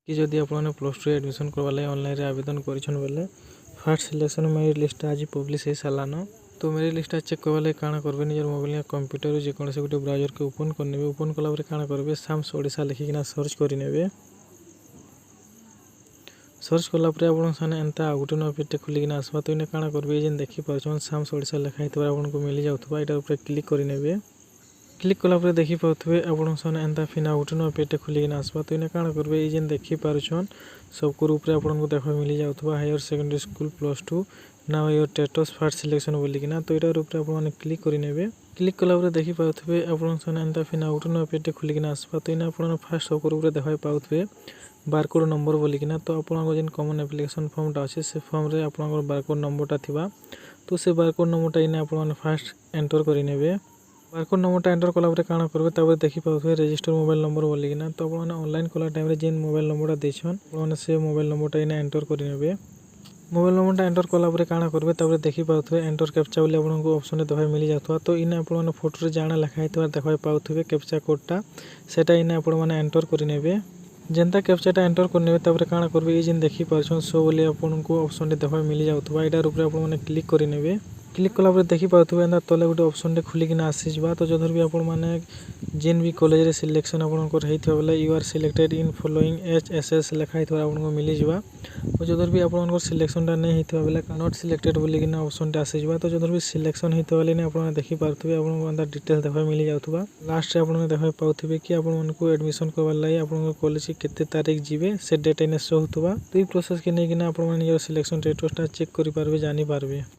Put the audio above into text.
कि जदि आपने प्लस टू एडमिशन करवा लगे ऑनलाइन आवेदन करें बेले फास्ट सिलेक्शन मेरिट लिस्ट आज पब्लिश हो सारान। तो मेरिट लिस्ट चेक करवा लगे काଣା करेंगे निजर मोबाइल कंप्यूटर जेकोसी गोटे ब्राउजर के ओपन करने ओपन कलापर काଣା करेंगे साम्स ओडिशा लिखिकिना सर्च करेंगे। सर्च कलापर आपन एंता गोटे नया पेजटे खुलिकिना आसवा। तो इन्हें काଣା करेंगे जेन देखिपार साम्स ओडिशा लिखाई आपको मिल जाऊा यहाँ क्लिक करेंगे। क्लिक कलापर देखिपे आपन एंता फिना गोटे नया पेजटे खुलिकिना आसवा। तो इन्हें काଣା करेंगे ये जेन देखिपारछन सबको रूप आपको देखा मिल जाऊा higher secondary school plus two now your status fast selection बोलिकिना। तो यहाँ रूप आपने क्लिक करेंगे। क्लिक कलापर देखिपे आपन एंता फिना गोटे नया पेजटे खुलिकिना आसवा। तो इन्हें आप फास्ट सबको रूप देखा पाऊे बारकोड नंबर बोलिकिना। तो आपन जेन कमन एप्लिकेशन फॉर्मटा अच्छे से फॉर्म रे आपन बारकोड नंबरटा थिबा। तो से बारकोड नंबरटा इन्हें आपन फास्ट एंटर करेंगे। बारकोड नंबरटा एंटर कलापर काଣା करेंगे तापर देखिपे रजिस्टर मोबाइल नंबर बोलिकिना। तो आपन ऑनलाइन कला टाइम जेन मोबाइल नंबरटा देछन आपन से मोबाइल नंबरटा इन्हें एंटर करेंगे। मोबाइल नंबरटा एंटर कलापर काଣା करेंगे तापर देखिपे एंटर कैप्चा बोली आपको ऑप्शन देखा मिल जाता। तो इन्हें आपन फोटो जाना लिखाई देखा पाऊे कैप्चा कोडटा सेटा इन्हें आपन एंटर करेंगे। जेनता कैप्चाटा एंटर करने तापर काଣା करेंगे ये जेन देखिपारछन सो बोली आपको ऑप्शन देखा मिल जाऊा यार ऊपर आपने क्लिक करेंगे। क्लिक कलापर देखिपारे एंता तले गोटे ऑप्शन खुलिकिना आसीजा। तो जो भी आपण मैंने जेन भी कॉलेज रे सिलेक्शन आपनकर होइथिबा बेले you are selected in following HSS लिखाई आपको मिल जावा। और जो भी आपनकर सिलेक्शनटा नहीं होइथिबा बेले नॉट सिलेक्टेड बोलिकिना ऑप्शनटा आसीजा। तो जो भी सिलेक्शन होइथिबा बेले आपन देखिपारे आपको एंता डिटेल देखा मिल जाऊा। लास्ट रे आपन देखा पाऊे कि आपको एडमिशन करवा लगे आपन कॉलेज के केते तारीख जीवे से डेट इने शो होतबा। तो ये प्रोसेस के नहीं कि आपन निजर सिलेक्शन स्टेटसटा चेक करि पारबे जानि पारबे।